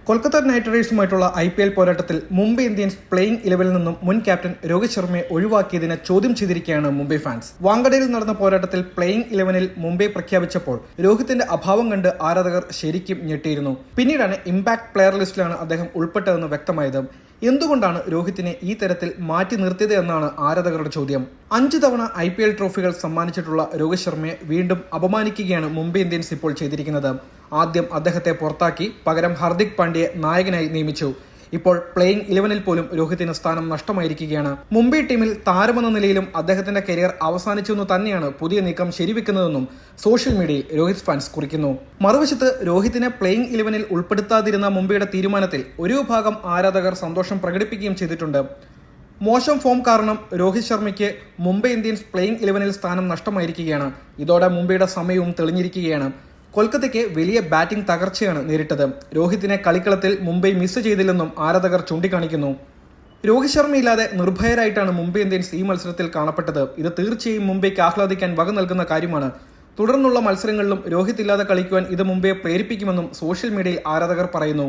Kolkata night റൈഡേഴ്സുമായിട്ടുള്ള IPL പോരാട്ടത്തിൽ Mumbai Indians playing 11-ൽ നിന്നും മുൻ ക്യാപ്റ്റൻ രോഹിത് ശർമ്മയെ ഒഴിവാക്കിയതിനെ ചോദ്യം ചെയ്തിരിക്കുകയാണ് മുംബൈ ഫാൻസ്. വാങ്കഡയിൽ നടന്ന പോരാട്ടത്തിൽ പ്ലേയിങ് 11-ൽ മുംബൈ പ്രഖ്യാപിച്ചപ്പോൾ രോഹിത്തിന്റെ അഭാവം കണ്ട് ആരാധകർ ശരിക്കും ഞെട്ടിയിരുന്നു. പിന്നീടാണ് ഇമ്പാക്ട് പ്ലെയർ ലിസ്റ്റിലാണ് അദ്ദേഹം ഉൾപ്പെട്ടതെന്ന് വ്യക്തമായത്. എന്തുകൊണ്ടാണ് രോഹിത്തിനെ ഈ തരത്തിൽ മാറ്റി നിർത്തിയത് എന്നാണ് ആരാധകരുടെ ചോദ്യം. 5 തവണ IPL ട്രോഫികൾ സമ്മാനിച്ചിട്ടുള്ള രോഹിത് ശർമ്മയെ വീണ്ടും അപമാനിക്കുകയാണ് മുംബൈ ഇന്ത്യൻസ് ഇപ്പോൾ ചെയ്തിരിക്കുന്നത്. ആദ്യം അദ്ദേഹത്തെ പുറത്താക്കി പകരം ഹാർദിക് പാണ്ഡ്യയെ നായകനായി നിയമിച്ചു. ഇപ്പോൾ പ്ലേയിങ് 11-ൽ പോലും രോഹിത്തിന് സ്ഥാനം നഷ്ടമായിരിക്കുകയാണ്. മുംബൈ ടീമിൽ താരമെന്ന നിലയിലും അദ്ദേഹത്തിന്റെ കരിയർ അവസാനിച്ചെന്നു തന്നെയാണ് പുതിയ നീക്കം ശരിവെക്കുന്നതെന്നും സോഷ്യൽ മീഡിയയിൽ രോഹിത് ഫാൻസ് കുറിക്കുന്നു. മറുവശത്ത് രോഹിത്തിനെ പ്ലേയിങ് 11-ൽ ഉൾപ്പെടുത്താതിരുന്ന മുംബൈയുടെ തീരുമാനത്തിൽ ഒരു വിഭാഗം ആരാധകർ സന്തോഷം പ്രകടിപ്പിക്കുകയും ചെയ്തിട്ടുണ്ട്. മോശം ഫോം കാരണം രോഹിത് ശർമ്മയ്ക്ക് മുംബൈ ഇന്ത്യൻസ് പ്ലേയിങ് 11-ൽ സ്ഥാനം നഷ്ടമായിരിക്കുകയാണ്. ഇതോടെ മുംബൈയുടെ സമയവും തെളിഞ്ഞിരിക്കുകയാണ്. കൊൽക്കത്തയ്ക്ക് വലിയ ബാറ്റിംഗ് തകർച്ചയാണ് നേരിട്ടത്. രോഹിത്തിനെ കളിക്കളത്തിൽ മുംബൈ മിസ് ചെയ്തില്ലെന്നും ആരാധകർ ചൂണ്ടിക്കാണിക്കുന്നു. രോഹിത് ശർമ്മയില്ലാതെ നിർഭയരായിട്ടാണ് മുംബൈ ഇന്ത്യൻസ് ഈ മത്സരത്തിൽ കാണപ്പെട്ടത്. ഇത് തീർച്ചയായും മുംബൈക്ക് ആഹ്ലാദിക്കാൻ വക നൽകുന്ന കാര്യമാണ്. തുടർന്നുള്ള മത്സരങ്ങളിലും രോഹിത് ഇല്ലാതെ കളിക്കുവാൻ ഇത് മുംബൈയെ പ്രേരിപ്പിക്കുമെന്നും സോഷ്യൽ മീഡിയയിൽ ആരാധകർ പറയുന്നു.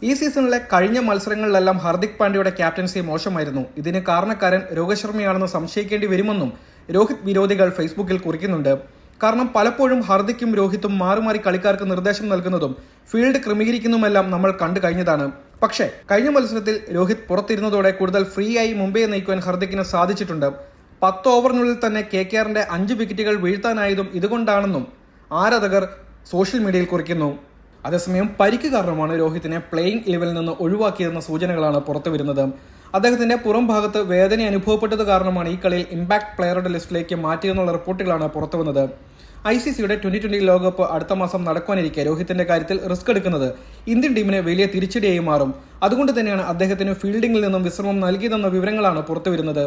ഈ സീസണിലെ കഴിഞ്ഞ മത്സരങ്ങളിലെല്ലാം ഹാർദിക് പാണ്ഡ്യയുടെ ക്യാപ്റ്റൻസി മോശമായിരുന്നു. ഇതിന് കാരണക്കാരൻ രോഹിത് ശർമ്മയാണെന്ന് സംശയിക്കേണ്ടി വരുമെന്നും രോഹിത് വിരോധികൾ ഫേസ്ബുക്കിൽ കുറിക്കുന്നുണ്ട്. കാരണം പലപ്പോഴും ഹാർദിക്കും രോഹിത്തും മാറി മാറി കളിക്കാർക്ക് നിർദ്ദേശം നൽകുന്നതും ഫീൽഡ് ക്രമീകരിക്കുന്നതുമെല്ലാം നമ്മൾ കണ്ടു കഴിഞ്ഞതാണ്. പക്ഷേ കഴിഞ്ഞ മത്സരത്തിൽ രോഹിത് പുറത്തിരുന്നതോടെ കൂടുതൽ ഫ്രീ ആയി മുംബൈയെ നയിക്കുവാൻ ഹാർദിക്കിന് സാധിച്ചിട്ടുണ്ട്. 10 ഓവറിനുള്ളിൽ തന്നെ KKRന്റെ 5 വിക്കറ്റുകൾ വീഴ്ത്താനായതും ഇതുകൊണ്ടാണെന്നും ആരാധകർ സോഷ്യൽ മീഡിയയിൽ കുറിക്കുന്നു. അതേസമയം പരിക്ക് കാരണമാണ് രോഹിത്തിനെ പ്ലേയിങ് 11-ൽ നിന്ന് ഒഴിവാക്കിയതെന്ന സൂചനകളാണ് പുറത്തുവരുന്നത്. അദ്ദേഹത്തിന്റെ പുറം ഭാഗത്ത് വേദന അനുഭവപ്പെട്ടത് കാരണമാണ് ഈ കളിയിൽ ഇമ്പാക്ട് പ്ലെയറുടെ ലിസ്റ്റിലേക്ക് മാറ്റിയെന്നുള്ള റിപ്പോർട്ടുകളാണ് പുറത്തുവന്നത്. ICCയുടെ 2020 ലോകകപ്പ് അടുത്ത മാസം നടക്കുവാനിരിക്കെ രോഹിത്തിന്റെ കാര്യത്തിൽ റിസ്ക് എടുക്കുന്നത് ഇന്ത്യൻ ടീമിന് വലിയ തിരിച്ചടിയായി മാറും. അതുകൊണ്ട് തന്നെയാണ് അദ്ദേഹത്തിന് ഫീൽഡിംഗിൽ നിന്നും വിശ്രമം നൽകിയതെന്ന വിവരങ്ങളാണ് പുറത്തുവരുന്നത്.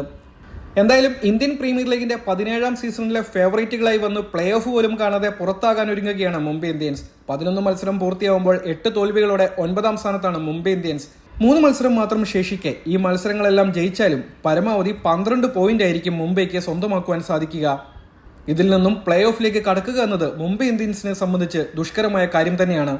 എന്തായാലും ഇന്ത്യൻ പ്രീമിയർ ലീഗിന്റെ 17ാം സീസണിലെ ഫേവറേറ്റുകളായി വന്ന് പ്ലേ ഓഫ് പോലും കാണാതെ പുറത്താകാൻ ഒരുങ്ങുകയാണ് മുംബൈ ഇന്ത്യൻസ്. 11 മത്സരം പൂർത്തിയാവുമ്പോൾ 8 തോൽവികളോടെ 9ാം സ്ഥാനത്താണ് മുംബൈ ഇന്ത്യൻസ്. 3 മത്സരം മാത്രം ശേഷിക്കെ ഈ മത്സരങ്ങളെല്ലാം ജയിച്ചാലും പരമാവധി 12 പോയിന്റ് ആയിരിക്കും മുംബൈക്ക് സ്വന്തമാക്കുവാൻ സാധിക്കുക. ഇതിൽ നിന്നും പ്ലേ ഓഫിലേക്ക് കടക്കുക എന്നത് മുംബൈ ഇന്ത്യൻസിനെ സംബന്ധിച്ച് ദുഷ്കരമായ കാര്യം തന്നെയാണ്.